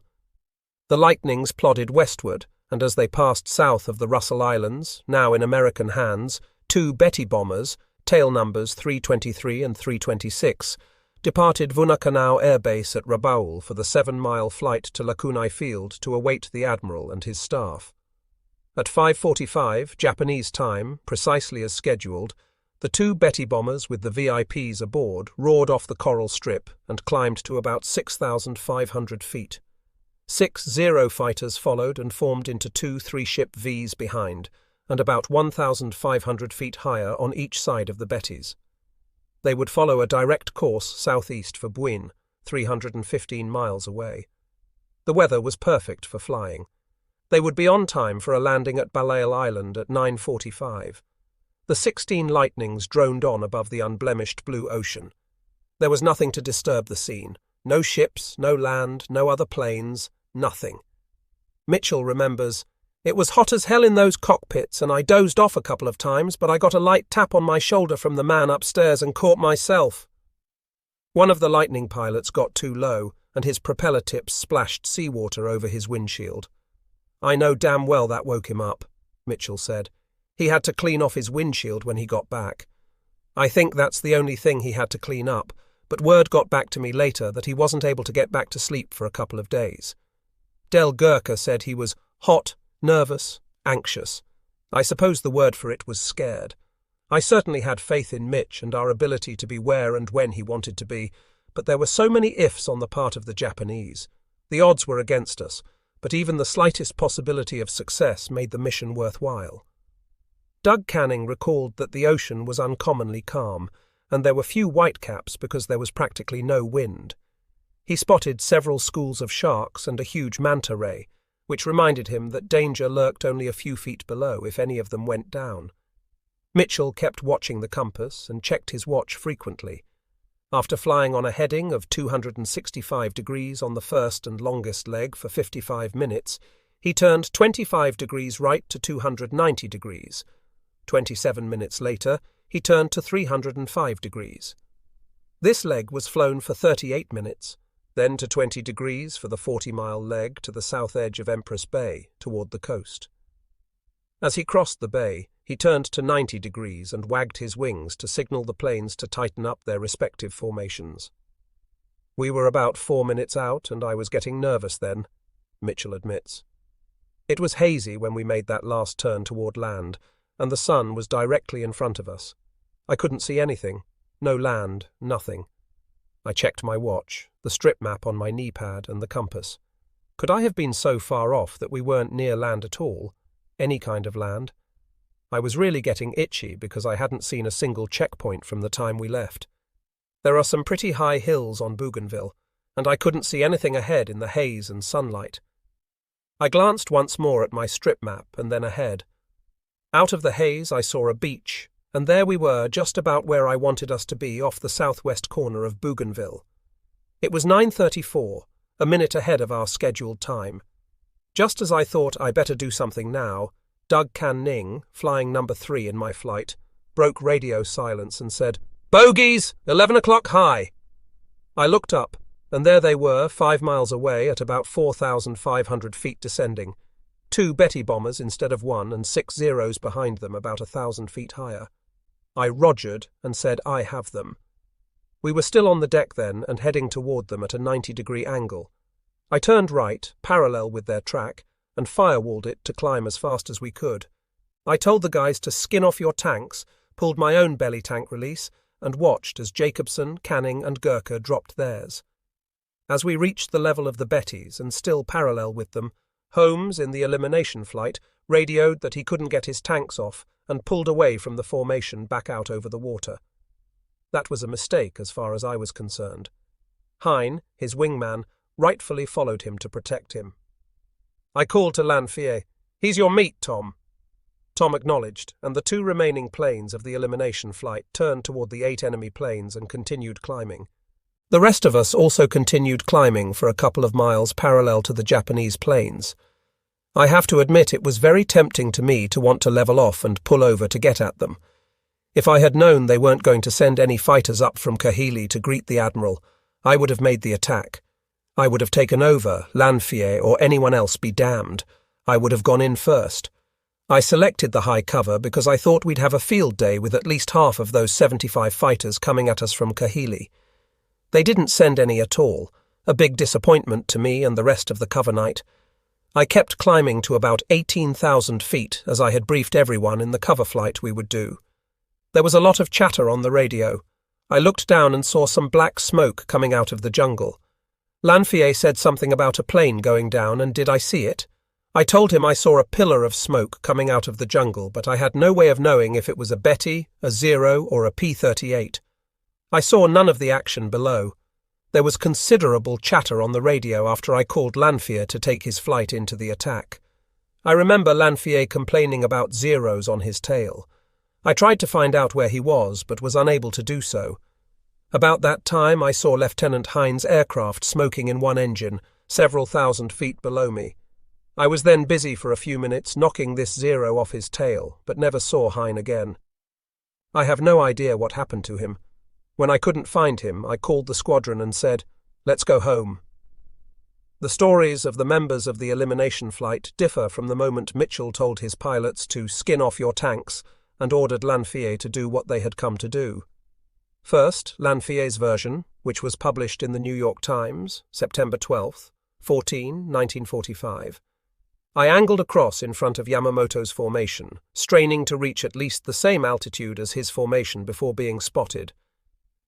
The Lightnings plodded westward, and as they passed south of the Russell Islands, now in American hands, two Betty bombers, tail numbers 323 and 326, departed Vunakanau Air Base at Rabaul for the 7-mile flight to Lakunai Field to await the Admiral and his staff. At 5:45 Japanese time, precisely as scheduled, the two Betty bombers with the VIPs aboard roared off the coral strip and climbed to about 6,500 feet. 6 Zero fighters followed and formed into two 3-ship Vs behind, and about 1,500 feet higher on each side of the Bettys. They would follow a direct course southeast for Buin, 315 miles away. The weather was perfect for flying. They would be on time for a landing at Balale Island at 9:45. The 16 Lightnings droned on above the unblemished blue ocean. There was nothing to disturb the scene. No ships, no land, no other planes, nothing. Mitchell remembers, "It was hot as hell in those cockpits and I dozed off a couple of times, but I got a light tap on my shoulder from the man upstairs and caught myself." One of the Lightning pilots got too low and his propeller tips splashed seawater over his windshield. "I know damn well that woke him up," Mitchell said. "He had to clean off his windshield when he got back. I think that's the only thing he had to clean up, but word got back to me later that he wasn't able to get back to sleep for a couple of days. Del Gurka said he was hot, nervous, anxious. I suppose the word for it was scared. I certainly had faith in Mitch and our ability to be where and when he wanted to be, but there were so many ifs on the part of the Japanese. The odds were against us, but even the slightest possibility of success made the mission worthwhile." Doug Canning recalled that the ocean was uncommonly calm, and there were few whitecaps because there was practically no wind. He spotted several schools of sharks and a huge manta ray, which reminded him that danger lurked only a few feet below if any of them went down. Mitchell kept watching the compass and checked his watch frequently. After flying on a heading of 265 degrees on the first and longest leg for 55 minutes, he turned 25 degrees right to 290 degrees. 27 minutes later, he turned to 305 degrees. This leg was flown for 38 minutes, then to 20 degrees for the 40-mile leg to the south edge of Empress Bay, toward the coast. As he crossed the bay, he turned to 90 degrees and wagged his wings to signal the planes to tighten up their respective formations. "We were about 4 minutes out, and I was getting nervous then," Mitchell admits. "It was hazy when we made that last turn toward land, and the sun was directly in front of us. I couldn't see anything. No land, nothing. I checked my watch, the strip map on my knee pad, and the compass. Could I have been so far off that we weren't near land at all? Any kind of land? I was really getting itchy because I hadn't seen a single checkpoint from the time we left. There are some pretty high hills on Bougainville, and I couldn't see anything ahead in the haze and sunlight. I glanced once more at my strip map and then ahead. Out of the haze I saw a beach, and there we were, just about where I wanted us to be, off the southwest corner of Bougainville. It was 9:34, a minute ahead of our scheduled time. Just as I thought I better do something now, Doug Can Ning, flying number 3 in my flight, broke radio silence and said, "Bogies, 11 o'clock high." I looked up, and there they were, 5 miles away at about 4,500 feet descending. 2 Betty bombers instead of 1 and 6 Zeros behind them about 1,000 feet higher. I rogered and said, "I have them." We were still on the deck then and heading toward them at a 90-degree angle. I turned right, parallel with their track, and firewalled it to climb as fast as we could. I told the guys to skin off your tanks, pulled my own belly tank release, and watched as Jacobson, Canning, and Gurkha dropped theirs. As we reached the level of the Bettys and still parallel with them, Holmes, in the elimination flight, radioed that he couldn't get his tanks off and pulled away from the formation back out over the water. That was a mistake as far as I was concerned. Hine, his wingman, rightfully followed him to protect him. I called to Lanfier, "He's your meat, Tom." Tom acknowledged, and the 2 remaining planes of the elimination flight turned toward the 8 enemy planes and continued climbing. The rest of us also continued climbing for a couple of miles parallel to the Japanese planes. I have to admit it was very tempting to me to want to level off and pull over to get at them. If I had known they weren't going to send any fighters up from Kahili to greet the Admiral, I would have made the attack. I would have taken over, Lanfier or anyone else be damned. I would have gone in first. I selected the high cover because I thought we'd have a field day with at least half of those 75 fighters coming at us from Kahili. They didn't send any at all, a big disappointment to me and the rest of the cover night. I kept climbing to about 18,000 feet as I had briefed everyone in the cover flight we would do. There was a lot of chatter on the radio. I looked down and saw some black smoke coming out of the jungle. Lanfier said something about a plane going down, and did I see it? I told him I saw a pillar of smoke coming out of the jungle, but I had no way of knowing if it was a Betty, a Zero, or a P-38. I saw none of the action below. There was considerable chatter on the radio after I called Lanfier to take his flight into the attack. I remember Lanfier complaining about Zeros on his tail. I tried to find out where he was, but was unable to do so. About that time I saw Lieutenant Hine's aircraft smoking in one engine, several thousand feet below me. I was then busy for a few minutes knocking this Zero off his tail, but never saw Hine again. I have no idea what happened to him. When I couldn't find him, I called the squadron and said, "Let's go home." The stories of the members of the elimination flight differ from the moment Mitchell told his pilots to skin off your tanks and ordered Lanfier to do what they had come to do. First, Lanfier's version, which was published in the New York Times, September 12, 1945. I angled across in front of Yamamoto's formation, straining to reach at least the same altitude as his formation before being spotted.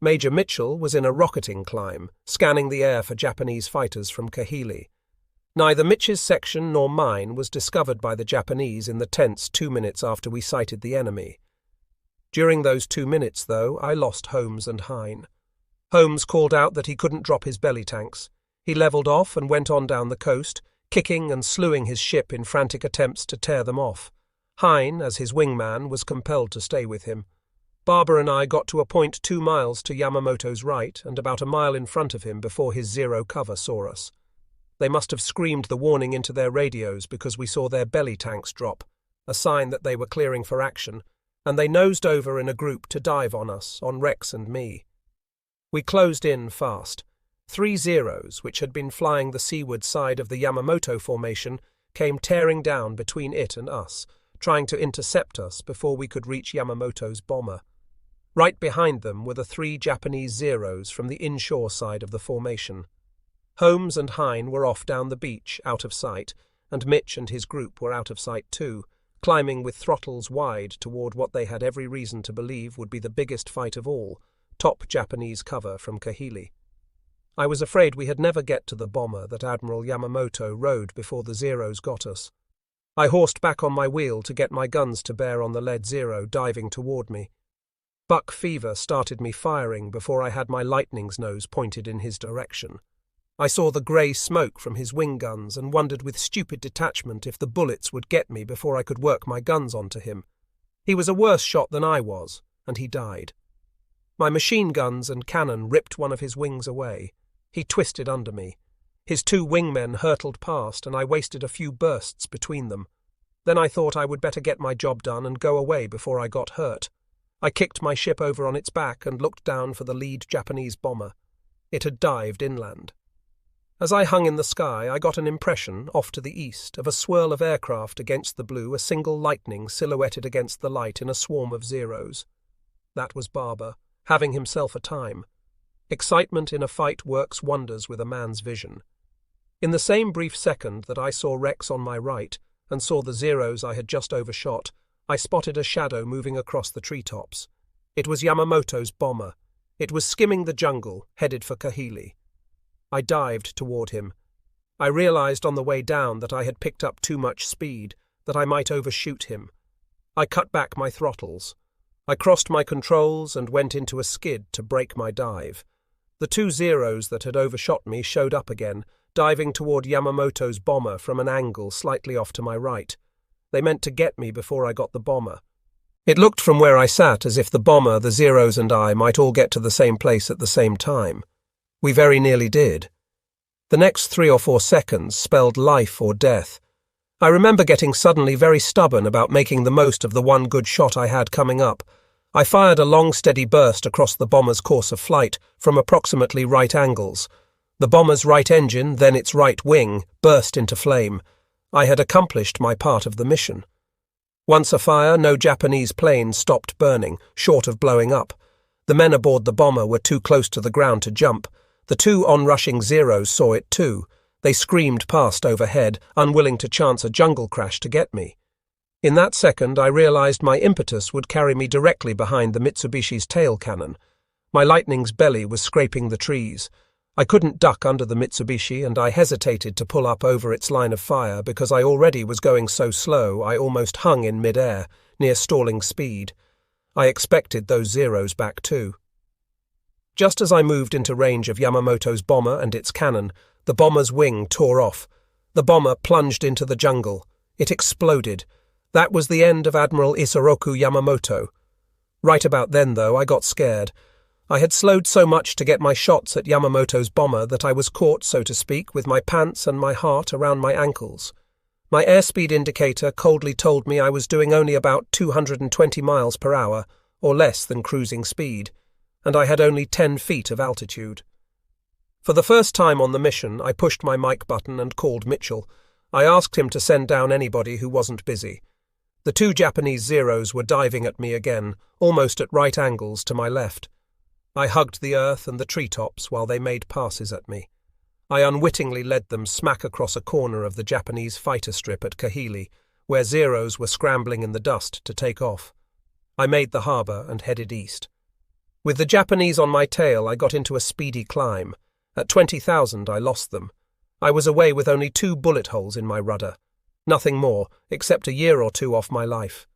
Major Mitchell was in a rocketing climb, scanning the air for Japanese fighters from Kahili. Neither Mitch's section nor mine was discovered by the Japanese in the tents 2 minutes after we sighted the enemy. During those 2 minutes, though, I lost Holmes and Hine. Holmes called out that he couldn't drop his belly tanks. He levelled off and went on down the coast, kicking and slewing his ship in frantic attempts to tear them off. Hine, as his wingman, was compelled to stay with him. Barber and I got to a point 2 miles to Yamamoto's right and about a mile in front of him before his Zero cover saw us. They must have screamed the warning into their radios because we saw their belly tanks drop, a sign that they were clearing for action, and they nosed over in a group to dive on us, on Rex and me. We closed in fast. 3 Zeros, which had been flying the seaward side of the Yamamoto formation, came tearing down between it and us, trying to intercept us before we could reach Yamamoto's bomber. Right behind them were the 3 Japanese Zeros from the inshore side of the formation. Holmes and Hine were off down the beach, out of sight, and Mitch and his group were out of sight too, climbing with throttles wide toward what they had every reason to believe would be the biggest fight of all, top Japanese cover from Kahili. I was afraid we had never get to the bomber that Admiral Yamamoto rode before the Zeros got us. I horsed back on my wheel to get my guns to bear on the lead Zero diving toward me. Buck fever started me firing before I had my lightning's nose pointed in his direction. I saw the grey smoke from his wing guns and wondered with stupid detachment if the bullets would get me before I could work my guns onto him. He was a worse shot than I was, and he died. My machine guns and cannon ripped one of his wings away. He twisted under me. His two wingmen hurtled past, and I wasted a few bursts between them. Then I thought I would better get my job done and go away before I got hurt. I kicked my ship over on its back and looked down for the lead Japanese bomber. It had dived inland. As I hung in the sky, I got an impression, off to the east, of a swirl of aircraft against the blue, a single lightning silhouetted against the light in a swarm of Zeros. That was Barber, having himself a time. Excitement in a fight works wonders with a man's vision. In the same brief second that I saw wrecks on my right and saw the Zeros I had just overshot, I spotted a shadow moving across the treetops. It was Yamamoto's bomber. It was skimming the jungle, headed for Kahili. I dived toward him. I realized on the way down that I had picked up too much speed, that I might overshoot him. I cut back my throttles. I crossed my controls and went into a skid to break my dive. The two Zeros that had overshot me showed up again, diving toward Yamamoto's bomber from an angle slightly off to my right. They meant to get me before I got the bomber. It looked from where I sat as if the bomber, the Zeros, and I might all get to the same place at the same time. We very nearly did. The next 3 or 4 seconds spelled life or death. I remember getting suddenly very stubborn about making the most of the one good shot I had coming up. I fired a long, steady burst across the bomber's course of flight from approximately right angles. The bomber's right engine, then its right wing, burst into flame. I had accomplished my part of the mission. Once afire, no Japanese plane stopped burning, short of blowing up. The men aboard the bomber were too close to the ground to jump. The two onrushing Zeros saw it too. They screamed past overhead, unwilling to chance a jungle crash to get me. In that second, I realized my impetus would carry me directly behind the Mitsubishi's tail cannon. My Lightning's belly was scraping the trees. I couldn't duck under the Mitsubishi, and I hesitated to pull up over its line of fire because I already was going so slow I almost hung in mid-air, near stalling speed. I expected those Zeros back too. Just as I moved into range of Yamamoto's bomber and its cannon, the bomber's wing tore off. The bomber plunged into the jungle. It exploded. That was the end of Admiral Isoroku Yamamoto. Right about then, though, I got scared. I had slowed so much to get my shots at Yamamoto's bomber that I was caught, so to speak, with my pants and my heart around my ankles. My airspeed indicator coldly told me I was doing only about 220 miles per hour, or less than cruising speed, and I had only 10 feet of altitude. For the first time on the mission, I pushed my mic button and called Mitchell. I asked him to send down anybody who wasn't busy. The two Japanese Zeros were diving at me again, almost at right angles to my left. I hugged the earth and the treetops while they made passes at me. I unwittingly led them smack across a corner of the Japanese fighter strip at Kahili, where Zeros were scrambling in the dust to take off. I made the harbour and headed east. With the Japanese on my tail, I got into a speedy climb. At 20,000, I lost them. I was away with only 2 bullet holes in my rudder. Nothing more, except a year or 2 off my life.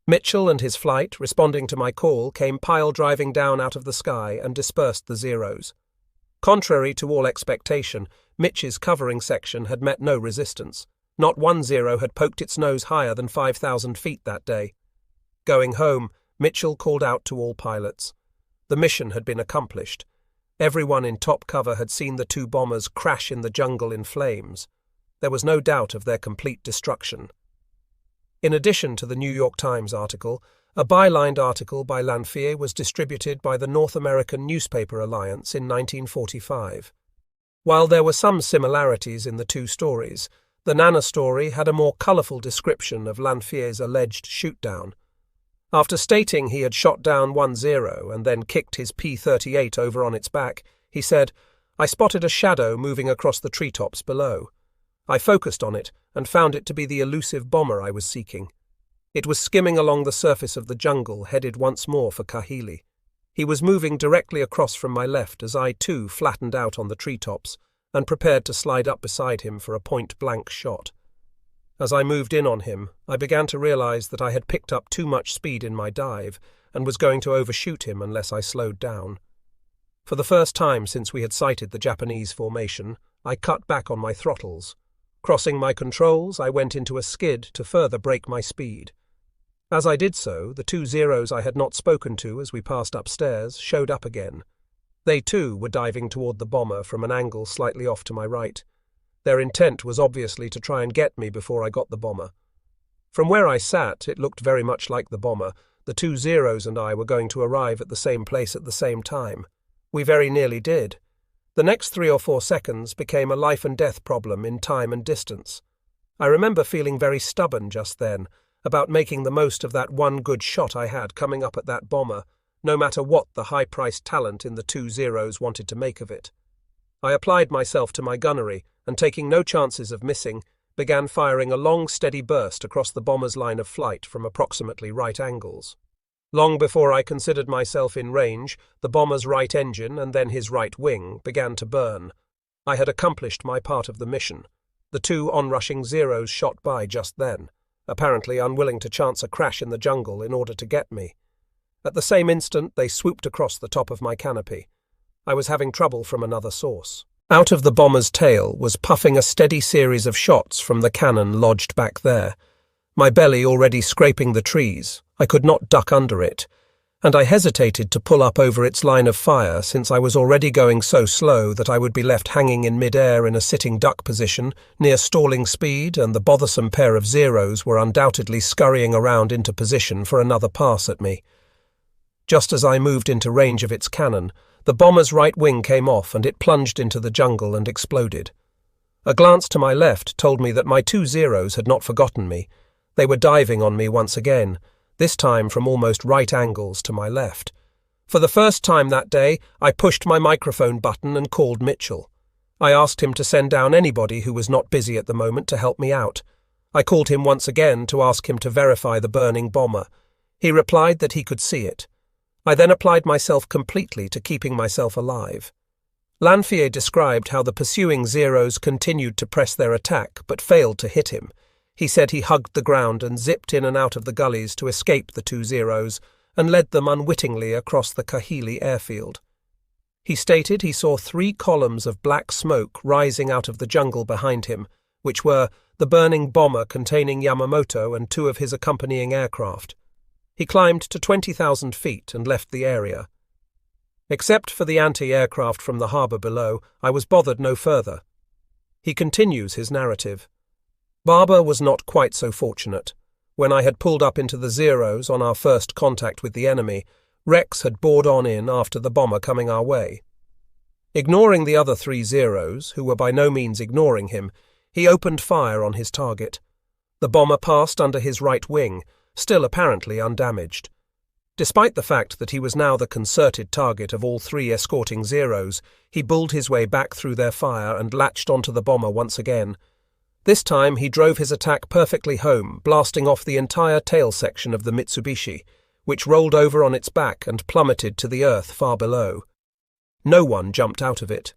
Mitchell and his flight, responding to my call, came pile-driving down out of the sky and dispersed the Zeros. Contrary to all expectation, Mitch's covering section had met no resistance. Not one Zero had poked its nose higher than 5,000 feet that day. Going home, Mitchell called out to all pilots. The mission had been accomplished. Everyone in top cover had seen the 2 bombers crash in the jungle in flames. There was no doubt of their complete destruction. In addition to the New York Times article, a bylined article by Lanphier was distributed by the North American Newspaper Alliance in 1945. While there were some similarities in the 2 stories, the Nana story had a more colourful description of Lanphier's alleged shoot-down. After stating he had shot down 1 Zero and then kicked his P-38 over on its back, he said, "I spotted a shadow moving across the treetops below. I focused on it and found it to be the elusive bomber I was seeking. It was skimming along the surface of the jungle, headed once more for Kahili. He was moving directly across from my left as I too flattened out on the treetops and prepared to slide up beside him for a point-blank shot. As I moved in on him, I began to realize that I had picked up too much speed in my dive and was going to overshoot him unless I slowed down. For the first time since we had sighted the Japanese formation, I cut back on my throttles. Crossing my controls, I went into a skid to further brake my speed. As I did so, the 2 Zeros I had not spoken to as we passed upstairs showed up again. They too were diving toward the bomber from an angle slightly off to my right. Their intent was obviously to try and get me before I got the bomber. From where I sat, it looked very much like the bomber. The 2 Zeros and I were going to arrive at the same place at the same time. We very nearly did. The next 3 or 4 seconds became a life-and-death problem in time and distance. I remember feeling very stubborn just then, about making the most of that one good shot I had coming up at that bomber, no matter what the high-priced talent in the 2 Zeros wanted to make of it. I applied myself to my gunnery, and taking no chances of missing, began firing a long, steady burst across the bomber's line of flight from approximately right angles. Long before I considered myself in range, the bomber's right engine and then his right wing began to burn. I had accomplished my part of the mission. The 2 onrushing Zeros shot by just then, apparently unwilling to chance a crash in the jungle in order to get me. At the same instant, they swooped across the top of my canopy. I was having trouble from another source. Out of the bomber's tail was puffing a steady series of shots from the cannon lodged back there. My belly already scraping the trees, I could not duck under it, and I hesitated to pull up over its line of fire since I was already going so slow that I would be left hanging in mid-air in a sitting duck position, near stalling speed, and the bothersome pair of Zeros were undoubtedly scurrying around into position for another pass at me. Just as I moved into range of its cannon, the bomber's right wing came off and it plunged into the jungle and exploded. A glance to my left told me that my 2 Zeros had not forgotten me. They were diving on me once again, this time from almost right angles to my left. For the first time that day, I pushed my microphone button and called Mitchell. I asked him to send down anybody who was not busy at the moment to help me out. I called him once again to ask him to verify the burning bomber. He replied that he could see it. I then applied myself completely to keeping myself alive. Lanfier described how the pursuing Zeros continued to press their attack but failed to hit him. He said he hugged the ground and zipped in and out of the gullies to escape the 2 Zeros and led them unwittingly across the Kahili airfield. He stated he saw 3 columns of black smoke rising out of the jungle behind him, which were the burning bomber containing Yamamoto and 2 of his accompanying aircraft. He climbed to 20,000 feet and left the area. Except for the anti-aircraft from the harbour below, I was bothered no further. He continues his narrative. Barber was not quite so fortunate. When I had pulled up into the Zeros on our first contact with the enemy, Rex had bored on in after the bomber coming our way. Ignoring the other 3 Zeros, who were by no means ignoring him, he opened fire on his target. The bomber passed under his right wing, still apparently undamaged. Despite the fact that he was now the concerted target of all 3 escorting Zeros, he bulled his way back through their fire and latched onto the bomber once again. This time he drove his attack perfectly home, blasting off the entire tail section of the Mitsubishi, which rolled over on its back and plummeted to the earth far below. No one jumped out of it.